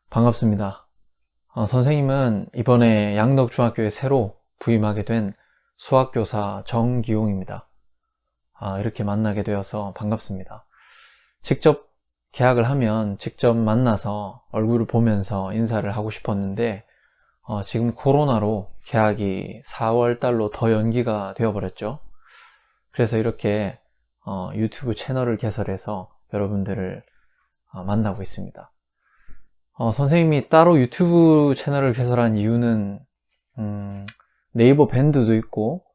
반갑습니다. 선생님은 이번에 양덕중학교에 새로 부임하게 된 수학교사 정기용입니다. 이렇게 만나게 되어서 반갑습니다. 직접 계약을 하면 직접 만나서 얼굴을 보면서 인사를 하고 싶었는데 지금 코로나로 계약이 4월 달로 더 연기가 되어버렸죠. 그래서 이렇게 유튜브 채널을 개설해서 여러분들을 만나고 있습니다. 선생님이 따로 유튜브 채널을 개설한 이유는 네이버 밴드도 있고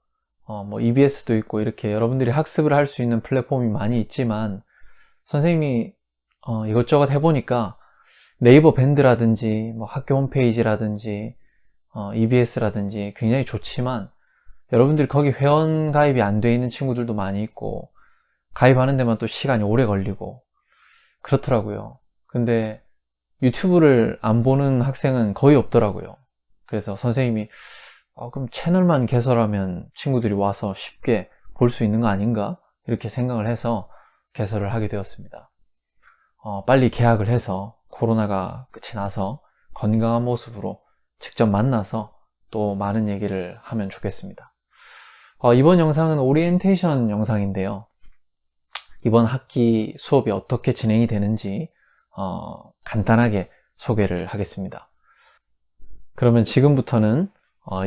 EBS도 있고 이렇게 여러분들이 학습을 할 수 있는 플랫폼이 많이 있지만 선생님이 이것저것 해보니까 네이버 밴드라든지 학교 홈페이지라든지 EBS라든지 굉장히 좋지만 여러분들이 거기 회원 가입이 안 돼 있는 친구들도 많이 있고 가입하는 데만 또 시간이 오래 걸리고 그렇더라고요. 근데 유튜브를 안 보는 학생은 거의 없더라고요. 그래서 선생님이 그럼 채널만 개설하면 친구들이 와서 쉽게 볼 수 있는 거 아닌가? 이렇게 생각을 해서 개설을 하게 되었습니다. 빨리 개학을 해서 코로나가 끝이 나서 건강한 모습으로 직접 만나서 또 많은 얘기를 하면 좋겠습니다. 이번 영상은 오리엔테이션 영상인데요. 이번 학기 수업이 어떻게 진행이 되는지 간단하게 소개를 하겠습니다. 그러면 지금부터는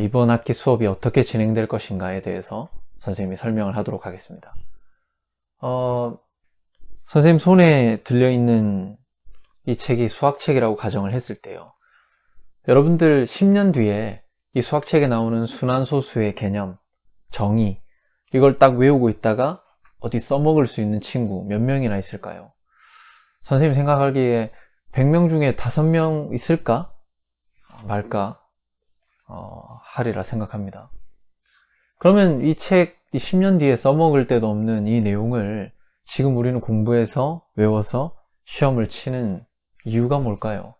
이번 학기 수업이 어떻게 진행될 것인가에 대해서 선생님이 설명을 하도록 하겠습니다. 선생님 손에 들려있는 이 책이 수학책이라고 가정을 했을 때요. 여러분들 10년 뒤에 이 수학책에 나오는 순환소수의 개념, 정의, 이걸 딱 외우고 있다가 어디 써먹을 수 있는 친구 몇 명이나 있을까요? 선생님 생각하기에 100명 중에 5명 있을까? 말까? 하리라 생각합니다. 그러면 이 책 10년 뒤에 써먹을 때도 없는 이 내용을 지금 우리는 공부해서 외워서 시험을 치는 이유가 뭘까요?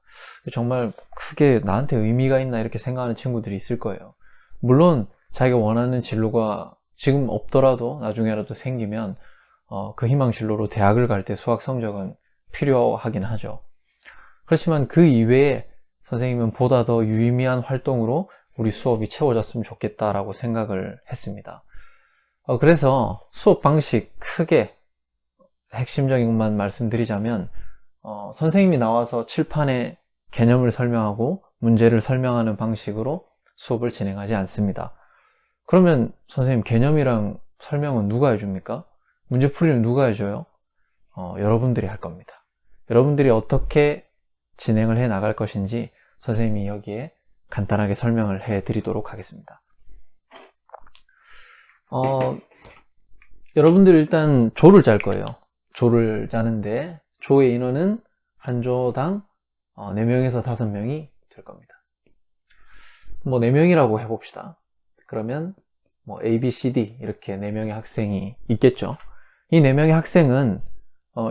정말 크게 나한테 의미가 있나 이렇게 생각하는 친구들이 있을 거예요. 물론 자기가 원하는 진로가 지금 없더라도 나중에라도 생기면 그 희망 진로로 대학을 갈 때 수학 성적은 필요하긴 하죠. 그렇지만 그 이외에 선생님은 보다 더 유의미한 활동으로 우리 수업이 채워졌으면 좋겠다라고 생각을 했습니다. 그래서 수업 방식 크게 핵심적인 것만 말씀드리자면 선생님이 나와서 칠판에 개념을 설명하고 문제를 설명하는 방식으로 수업을 진행하지 않습니다. 그러면 선생님 개념이랑 설명은 누가 해줍니까? 문제 풀이는 누가 해줘요? 여러분들이 할 겁니다. 여러분들이 어떻게 진행을 해 나갈 것인지 선생님이 여기에 간단하게 설명을 해 드리도록 하겠습니다. 여러분들이 일단 조를 짤 거예요. 조를 짜는데 조의 인원은 한 조당 4명에서 5명이 될 겁니다. 4명이라고 해봅시다. 그러면 A, B, C, D 이렇게 4명의 학생이 있겠죠. 이 4명의 학생은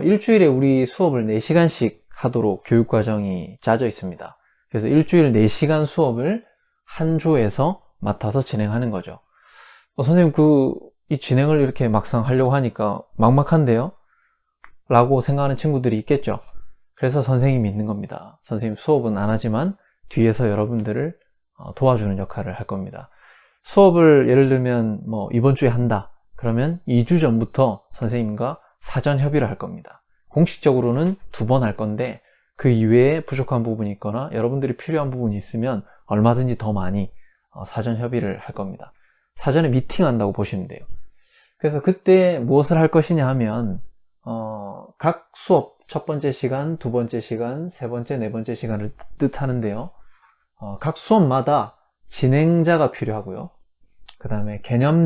일주일에 우리 수업을 4시간씩 하도록 교육과정이 짜져 있습니다. 그래서 일주일 4시간 수업을 한 조에서 맡아서 진행하는 거죠. 선생님 이 진행을 이렇게 막상 하려고 하니까 막막한데요? 라고 생각하는 친구들이 있겠죠. 그래서 선생님이 있는 겁니다. 선생님 수업은 안 하지만 뒤에서 여러분들을 도와주는 역할을 할 겁니다. 수업을 예를 들면 이번 주에 한다. 그러면 2주 전부터 선생님과 사전 협의를 할 겁니다. 공식적으로는 2번 할 건데 그 이외에 부족한 부분이 있거나 여러분들이 필요한 부분이 있으면 얼마든지 더 많이 사전 협의를 할 겁니다. 사전에 미팅한다고 보시면 돼요. 그래서 그때 무엇을 할 것이냐 하면 각 수업 첫 번째 시간, 두 번째 시간, 세 번째, 네 번째 시간을 뜻하는데요. 각 수업마다 진행자가 필요하고요. 그 다음에 개념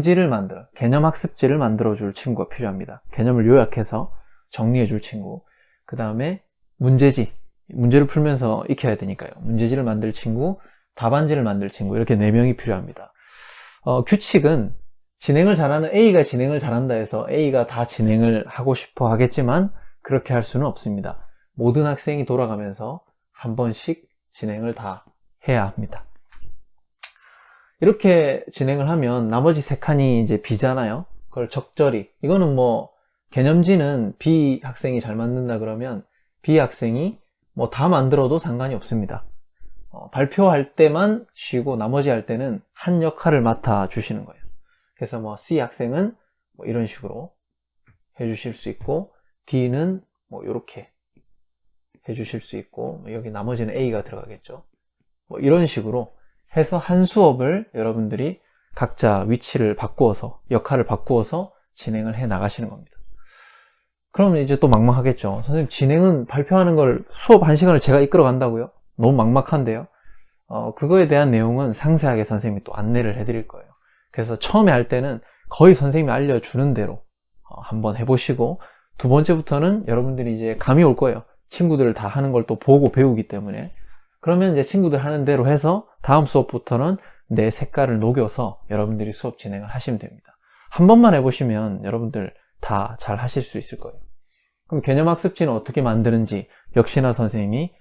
학습지를 만들어줄 친구가 필요합니다. 개념을 요약해서 정리해줄 친구. 그 다음에 문제를 풀면서 익혀야 되니까요. 문제지를 만들 친구, 답안지를 만들 친구, 이렇게 4명이 필요합니다. 규칙은 진행을 잘하는 A가 진행을 잘한다 해서 A가 다 진행을 하고 싶어 하겠지만 그렇게 할 수는 없습니다. 모든 학생이 돌아가면서 한 번씩 진행을 다 해야 합니다. 이렇게 진행을 하면 나머지 3칸이 이제 B잖아요. 그걸 적절히, 이거는 개념지는 B 학생이 잘 만든다 그러면 B 학생이 뭐 다 만들어도 상관이 없습니다. 발표할 때만 쉬고 나머지 할 때는 한 역할을 맡아 주시는 거예요. 그래서 뭐 C 학생은 뭐 이런 식으로 해주실 수 있고, D는 뭐 이렇게 해주실 수 있고, 여기 나머지는 A가 들어가겠죠. 뭐 이런 식으로 해서 한 수업을 여러분들이 각자 위치를 바꾸어서, 역할을 바꾸어서 진행을 해 나가시는 겁니다. 그러면 이제 또 막막하겠죠. 선생님, 진행은 발표하는 걸 수업 1시간을 제가 이끌어 간다고요? 너무 막막한데요. 그거에 대한 내용은 상세하게 선생님이 또 안내를 해드릴 거예요. 그래서 처음에 할 때는 거의 선생님이 알려주는 대로 한번 해보시고, 두 번째부터는 여러분들이 이제 감이 올 거예요. 친구들 다 하는 걸 또 보고 배우기 때문에. 그러면 이제 친구들 하는 대로 해서 다음 수업부터는 내 색깔을 녹여서 여러분들이 수업 진행을 하시면 됩니다. 한 번만 해보시면 여러분들 다 잘 하실 수 있을 거예요. 그럼 개념학습지는 어떻게 만드는지 역시나 선생님이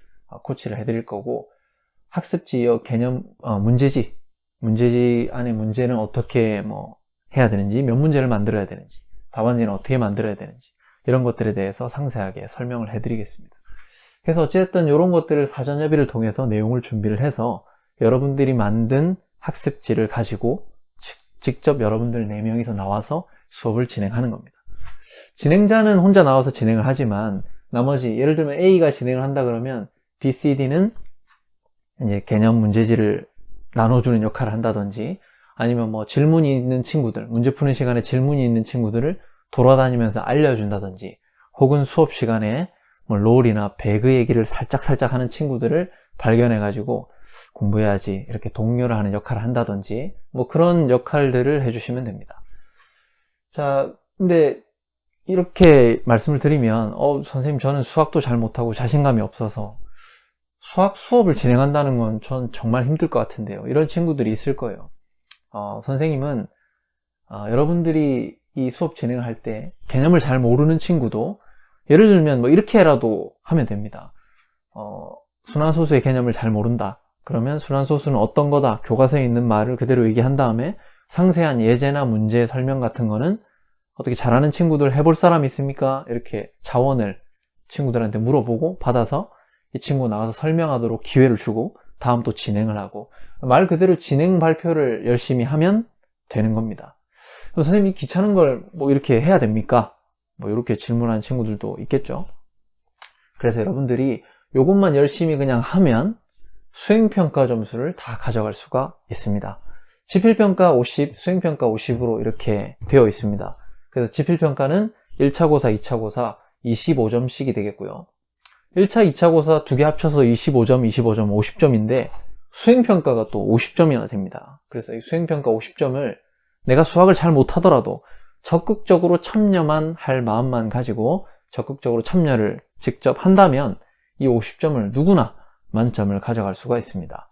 코치를 해드릴 거고, 학습지 개념 문제지 안에 문제는 어떻게 뭐 해야 되는지, 몇 문제를 만들어야 되는지, 답안지는 어떻게 만들어야 되는지, 이런 것들에 대해서 상세하게 설명을 해드리겠습니다. 그래서 어쨌든 이런 것들을 사전 협의를 통해서 내용을 준비를 해서 여러분들이 만든 학습지를 가지고 직접 여러분들 4명이서 나와서 수업을 진행하는 겁니다. 진행자는 혼자 나와서 진행을 하지만 나머지, 예를 들면 A가 진행을 한다 그러면 B, C, D는 이제 개념 문제지를 나눠주는 역할을 한다든지, 아니면 뭐 질문이 있는 친구들, 문제 푸는 시간에 질문이 있는 친구들을 돌아다니면서 알려준다든지, 혹은 수업 시간에 뭐 롤이나 배그 얘기를 살짝 하는 친구들을 발견해가지고 공부해야지 이렇게 독려를 하는 역할을 한다든지, 뭐 그런 역할들을 해주시면 됩니다. 자, 근데 이렇게 말씀을 드리면 선생님, 저는 수학도 잘 못하고 자신감이 없어서 수학 수업을 진행한다는 건 전 정말 힘들 것 같은데요, 이런 친구들이 있을 거예요. 선생님은 여러분들이 이 수업 진행을 할 때 개념을 잘 모르는 친구도 예를 들면 뭐 이렇게라도 하면 됩니다. 순환소수의 개념을 잘 모른다 그러면 순환소수는 어떤 거다, 교과서에 있는 말을 그대로 얘기한 다음에 상세한 예제나 문제 설명 같은 거는 어떻게 잘하는 친구들 해볼 사람 있습니까? 이렇게 자원을 친구들한테 물어보고 받아서 이 친구 나가서 설명하도록 기회를 주고 다음 또 진행을 하고, 말 그대로 진행 발표를 열심히 하면 되는 겁니다. 선생님이 귀찮은 걸 뭐 이렇게 해야 됩니까? 뭐 이렇게 질문하는 친구들도 있겠죠. 그래서 여러분들이 이것만 열심히 그냥 하면 수행평가 점수를 다 가져갈 수가 있습니다. 지필평가 50, 수행평가 50으로 이렇게 되어 있습니다. 그래서 지필평가는 1차 고사, 2차 고사 25점씩이 되겠고요. 1차, 2차 고사 두 개 합쳐서 25점, 25점, 50점인데 수행평가가 또 50점이나 됩니다. 그래서 이 수행평가 50점을 내가 수학을 잘 못하더라도 적극적으로 참여만 할 마음만 가지고 적극적으로 참여를 직접 한다면 이 50점을 누구나 만점을 가져갈 수가 있습니다.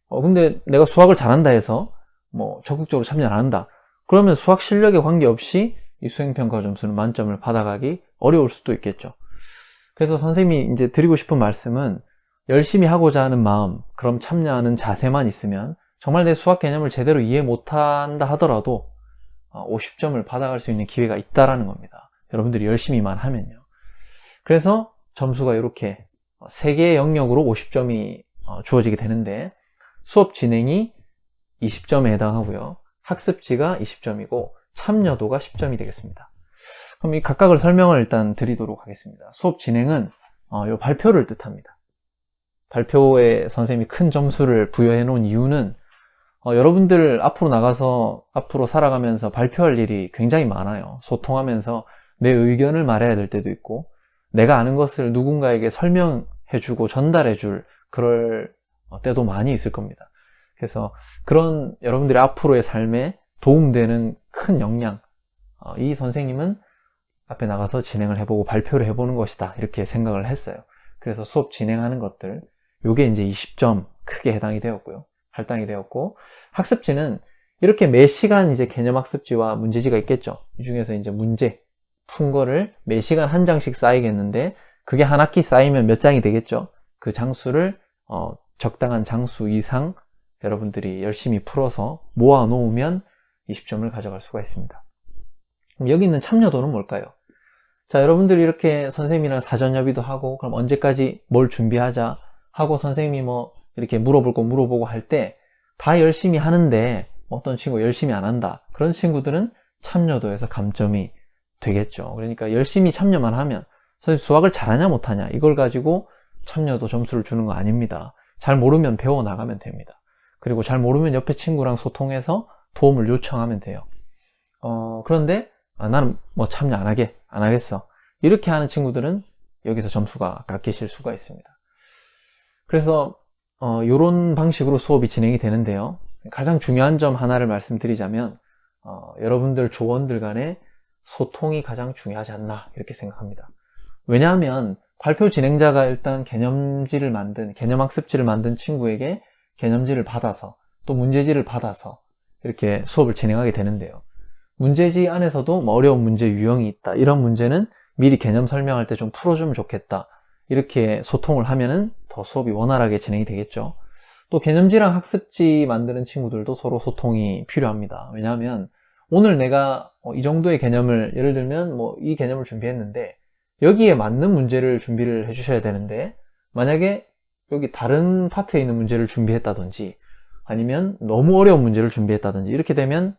근데 내가 수학을 잘한다 해서 뭐 적극적으로 참여를 안 한다 그러면 수학 실력에 관계없이 이 수행평가 점수는 만점을 받아가기 어려울 수도 있겠죠. 그래서 선생님이 이제 드리고 싶은 말씀은, 열심히 하고자 하는 마음, 그럼 참여하는 자세만 있으면 정말 내 수학 개념을 제대로 이해 못한다 하더라도 50점을 받아갈 수 있는 기회가 있다라는 겁니다. 여러분들이 열심히만 하면요. 그래서 점수가 이렇게 3개의 영역으로 50점이 주어지게 되는데, 수업 진행이 20점에 해당하고요, 학습지가 20점이고 참여도가 10점이 되겠습니다. 그럼 이 각각을 설명을 일단 드리도록 하겠습니다. 수업 진행은 요 발표를 뜻합니다. 발표에 선생님이 큰 점수를 부여해 놓은 이유는 여러분들 앞으로 나가서 앞으로 살아가면서 발표할 일이 굉장히 많아요. 소통하면서 내 의견을 말해야 될 때도 있고, 내가 아는 것을 누군가에게 설명해 주고 전달해 줄 그럴 때도 많이 있을 겁니다. 그래서 그런 여러분들의 앞으로의 삶에 도움되는 큰 역량, 이 선생님은 앞에 나가서 진행을 해보고 발표를 해보는 것이다 이렇게 생각을 했어요. 그래서 수업 진행하는 것들, 요게 이제 20점 크게 해당이 되었고요, 할당이 되었고, 학습지는 이렇게 매 시간 이제 개념학습지와 문제지가 있겠죠. 이 중에서 이제 문제 푼 거를 매 시간 한 장씩 쌓이겠는데, 그게 한 학기 쌓이면 몇 장이 되겠죠. 그 장수를 적당한 장수 이상 여러분들이 열심히 풀어서 모아 놓으면 20점을 가져갈 수가 있습니다. 그럼 여기 있는 참여도는 뭘까요? 자, 여러분들이 이렇게 선생님이랑 사전 협의도 하고, 그럼 언제까지 뭘 준비하자 하고 선생님이 뭐 이렇게 물어볼 거 물어보고 할 때 다 열심히 하는데 어떤 친구 열심히 안 한다. 그런 친구들은 참여도에서 감점이 되겠죠. 그러니까 열심히 참여만 하면 선생님 수학을 잘하냐 못하냐 이걸 가지고 참여도 점수를 주는 거 아닙니다. 잘 모르면 배워 나가면 됩니다. 그리고 잘 모르면 옆에 친구랑 소통해서 도움을 요청하면 돼요. 그런데 나는 뭐 참여 안 하겠어. 이렇게 하는 친구들은 여기서 점수가 깎이실 수가 있습니다. 그래서 이런 방식으로 수업이 진행이 되는데요. 가장 중요한 점 하나를 말씀드리자면 여러분들 조원들 간의 소통이 가장 중요하지 않나 이렇게 생각합니다. 왜냐하면 발표 진행자가 일단 개념학습지를 만든 친구에게 개념지를 받아서 또 문제지를 받아서 이렇게 수업을 진행하게 되는데요. 문제지 안에서도 뭐 어려운 문제 유형이 있다. 이런 문제는 미리 개념 설명할 때 좀 풀어주면 좋겠다. 이렇게 소통을 하면은 더 수업이 원활하게 진행이 되겠죠. 또 개념지랑 학습지 만드는 친구들도 서로 소통이 필요합니다. 왜냐하면 오늘 내가 이 정도의 개념을 예를 들면 뭐 이 개념을 준비했는데 여기에 맞는 문제를 준비를 해주셔야 되는데 만약에 여기 다른 파트에 있는 문제를 준비했다든지 아니면 너무 어려운 문제를 준비했다든지 이렇게 되면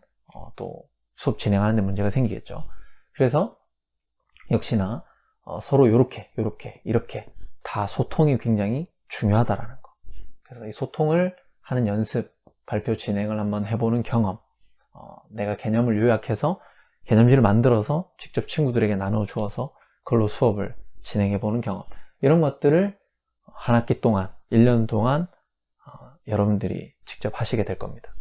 또 수업 진행하는 데 문제가 생기겠죠. 그래서 역시나 서로 이렇게 다 소통이 굉장히 중요하다라는 거. 그래서 이 소통을 하는 연습, 발표 진행을 한번 해보는 경험, 내가 개념을 요약해서 개념지를 만들어서 직접 친구들에게 나눠 주어서 그걸로 수업을 진행해보는 경험, 이런 것들을 한 학기 동안, 1년 동안 여러분들이 직접 하시게 될 겁니다.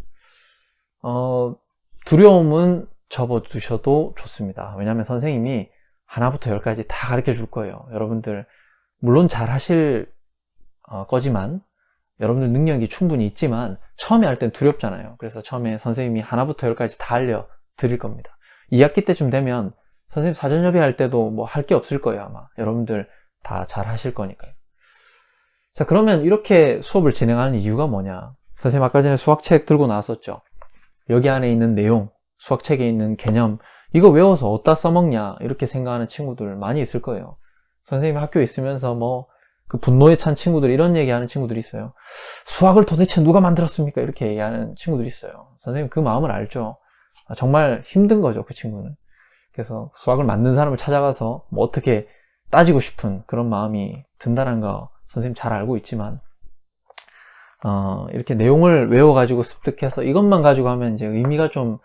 두려움은 접어두셔도 좋습니다. 왜냐하면 선생님이 하나부터 열까지 다 가르쳐 줄 거예요. 여러분들 물론 잘 하실 거지만 여러분들 능력이 충분히 있지만 처음에 할 땐 두렵잖아요. 그래서 처음에 선생님이 하나부터 열까지 다 알려드릴 겁니다. 2학기 때쯤 되면 선생님 사전 협의할 때도 뭐 할 게 없을 거예요. 아마 여러분들 다 잘 하실 거니까요. 자, 그러면 이렇게 수업을 진행하는 이유가 뭐냐? 선생님 아까 전에 수학책 들고 나왔었죠. 여기 안에 있는 내용, 수학책에 있는 개념, 이거 외워서 어디다 써먹냐 이렇게 생각하는 친구들 많이 있을 거예요. 선생님이 학교에 있으면서 뭐 그 분노에 찬 친구들 이런 얘기하는 친구들이 있어요. 수학을 도대체 누가 만들었습니까? 이렇게 얘기하는 친구들이 있어요. 선생님 그 마음을 알죠. 정말 힘든 거죠, 그 친구는. 그래서 수학을 만든 사람을 찾아가서 뭐 어떻게 따지고 싶은 그런 마음이 든다는 거 선생님 잘 알고 있지만 이렇게 내용을 외워가지고 습득해서 이것만 가지고 하면 이제 의미가 좀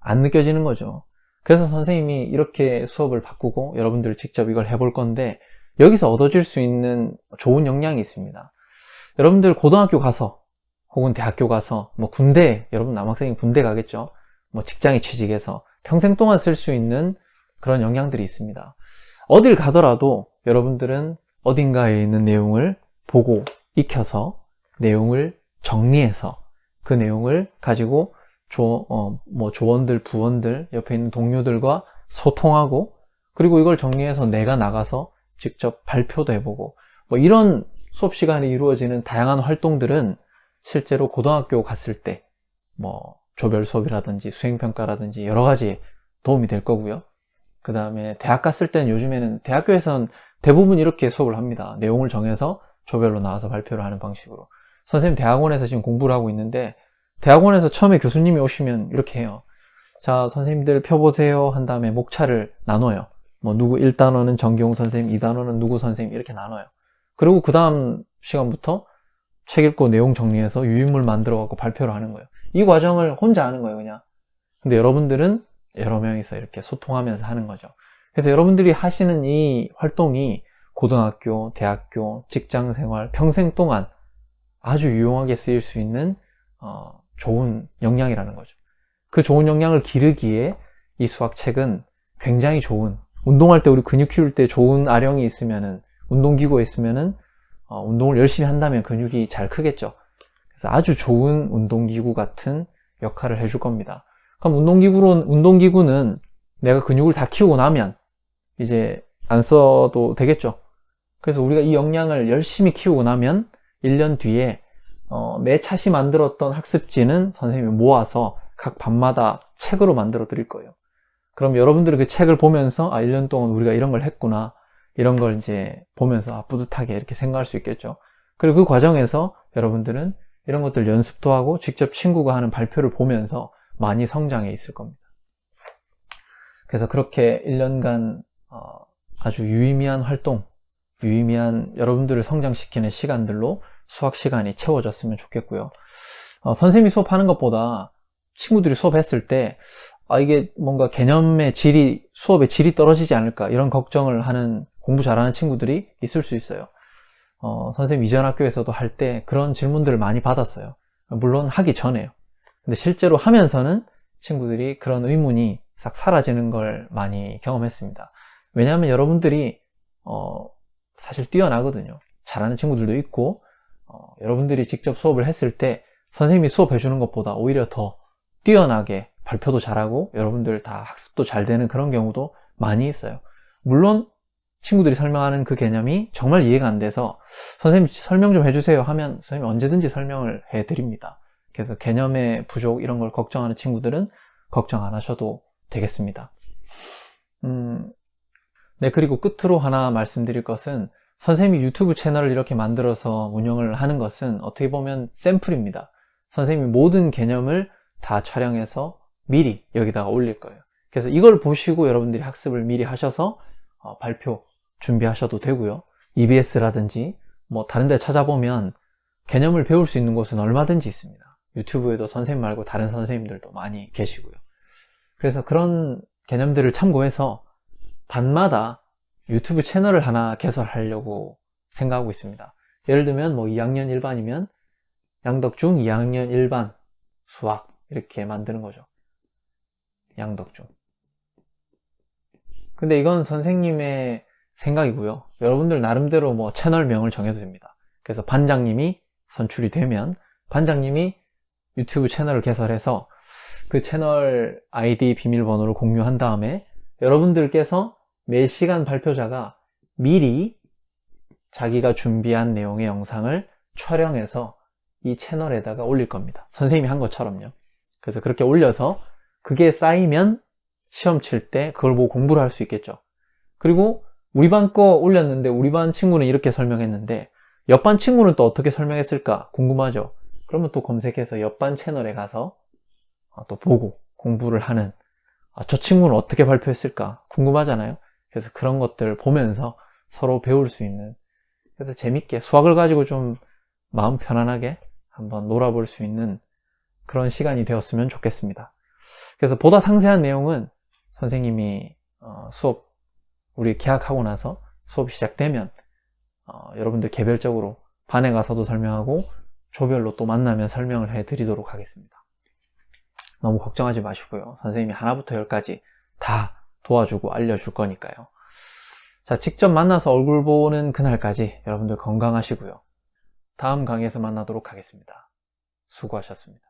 안 느껴지는 거죠. 그래서 선생님이 이렇게 수업을 바꾸고 여러분들 직접 이걸 해볼 건데 여기서 얻어질 수 있는 좋은 역량이 있습니다. 여러분들 고등학교 가서 혹은 대학교 가서 뭐 군대, 여러분 남학생이 군대 가겠죠. 뭐 직장에 취직해서 평생 동안 쓸 수 있는 그런 역량들이 있습니다. 어딜 가더라도 여러분들은 어딘가에 있는 내용을 보고 익혀서 내용을 정리해서 그 내용을 가지고 조원들, 부원들, 옆에 있는 동료들과 소통하고 그리고 이걸 정리해서 내가 나가서 직접 발표도 해보고 뭐 이런 수업 시간에 이루어지는 다양한 활동들은 실제로 고등학교 갔을 때 뭐 조별 수업이라든지 수행평가라든지 여러 가지 도움이 될 거고요. 그 다음에 대학 갔을 때는 요즘에는 대학교에선 대부분 이렇게 수업을 합니다. 내용을 정해서 조별로 나와서 발표를 하는 방식으로. 선생님 대학원에서 지금 공부를 하고 있는데 대학원에서 처음에 교수님이 오시면 이렇게 해요. 자, 선생님들 펴보세요 한 다음에 목차를 나눠요. 뭐 누구 1단원은 정기용 선생님, 2단원은 누구 선생님 이렇게 나눠요. 그리고 그 다음 시간부터 책 읽고 내용 정리해서 유인물 만들어 갖고 발표를 하는 거예요. 이 과정을 혼자 하는 거예요, 그냥. 근데 여러분들은 여러 명이서 이렇게 소통하면서 하는 거죠. 그래서 여러분들이 하시는 이 활동이 고등학교, 대학교, 직장생활, 평생 동안 아주 유용하게 쓰일 수 있는 좋은 역량이라는 거죠. 그 좋은 역량을 기르기에 이 수학책은 굉장히 좋은, 운동할 때 우리 근육 키울 때 좋은 아령이 있으면은, 운동기구가 있으면은 운동을 열심히 한다면 근육이 잘 크겠죠. 그래서 아주 좋은 운동기구 같은 역할을 해줄 겁니다. 그럼 운동기구는 내가 근육을 다 키우고 나면 이제 안 써도 되겠죠. 그래서 우리가 이 역량을 열심히 키우고 나면 1년 뒤에 매 차시 만들었던 학습지는 선생님이 모아서 각 반마다 책으로 만들어 드릴 거예요. 그럼 여러분들이 그 책을 보면서 1년 동안 우리가 이런 걸 했구나, 이런 걸 이제 보면서 뿌듯하게 이렇게 생각할 수 있겠죠. 그리고 그 과정에서 여러분들은 이런 것들 연습도 하고 직접 친구가 하는 발표를 보면서 많이 성장해 있을 겁니다. 그래서 그렇게 1년간 아주 유의미한 활동, 유의미한 여러분들을 성장시키는 시간들로 수학 시간이 채워졌으면 좋겠고요. 선생님이 수업하는 것보다 친구들이 수업했을 때 이게 뭔가 개념의 질이, 수업의 질이 떨어지지 않을까, 이런 걱정을 하는, 공부 잘하는 친구들이 있을 수 있어요. 선생님 이전 학교에서도 할 때 그런 질문들을 많이 받았어요. 물론 하기 전에요. 근데 실제로 하면서는 친구들이 그런 의문이 싹 사라지는 걸 많이 경험했습니다. 왜냐하면 여러분들이 사실 뛰어나거든요. 잘하는 친구들도 있고, 여러분들이 직접 수업을 했을 때 선생님이 수업해 주는 것보다 오히려 더 뛰어나게 발표도 잘하고 여러분들 다 학습도 잘 되는 그런 경우도 많이 있어요. 물론 친구들이 설명하는 그 개념이 정말 이해가 안 돼서 선생님 설명 좀 해주세요 하면 선생님이 언제든지 설명을 해드립니다. 그래서 개념의 부족, 이런 걸 걱정하는 친구들은 걱정 안 하셔도 되겠습니다. 네, 그리고 끝으로 하나 말씀드릴 것은, 선생님이 유튜브 채널을 이렇게 만들어서 운영을 하는 것은 어떻게 보면 샘플입니다. 선생님이 모든 개념을 다 촬영해서 미리 여기다가 올릴 거예요. 그래서 이걸 보시고 여러분들이 학습을 미리 하셔서 발표 준비하셔도 되고요. EBS라든지 뭐 다른 데 찾아보면 개념을 배울 수 있는 곳은 얼마든지 있습니다. 유튜브에도 선생님 말고 다른 선생님들도 많이 계시고요. 그래서 그런 개념들을 참고해서 반마다 유튜브 채널을 하나 개설하려고 생각하고 있습니다. 예를 들면 뭐 2학년 1반이면 양덕중 2학년 1반 수학 이렇게 만드는 거죠. 양덕중. 근데 이건 선생님의 생각이고요. 여러분들 나름대로 뭐 채널명을 정해도 됩니다. 그래서 반장님이 선출이 되면 반장님이 유튜브 채널을 개설해서 그 채널 아이디 비밀번호를 공유한 다음에 여러분들께서 매 시간 발표자가 미리 자기가 준비한 내용의 영상을 촬영해서 이 채널에다가 올릴 겁니다. 선생님이 한 것처럼요. 그래서 그렇게 올려서 그게 쌓이면 시험 칠 때 그걸 보고 공부를 할 수 있겠죠. 그리고 우리 반 거 올렸는데 우리 반 친구는 이렇게 설명했는데 옆반 친구는 또 어떻게 설명했을까 궁금하죠. 그러면 또 검색해서 옆반 채널에 가서 또 보고 공부를 하는, 저 친구는 어떻게 발표했을까 궁금하잖아요. 그래서 그런 것들 보면서 서로 배울 수 있는, 그래서 재밌게 수학을 가지고 좀 마음 편안하게 한번 놀아볼 수 있는 그런 시간이 되었으면 좋겠습니다. 그래서 보다 상세한 내용은 선생님이 수업 우리 개학하고 나서 수업 시작되면 여러분들 개별적으로 반에 가서도 설명하고 조별로 또 만나면 설명을 해드리도록 하겠습니다. 너무 걱정하지 마시고요. 선생님이 하나부터 열까지 다 도와주고 알려줄 거니까요. 자, 직접 만나서 얼굴 보는 그날까지 여러분들 건강하시고요. 다음 강의에서 만나도록 하겠습니다. 수고하셨습니다.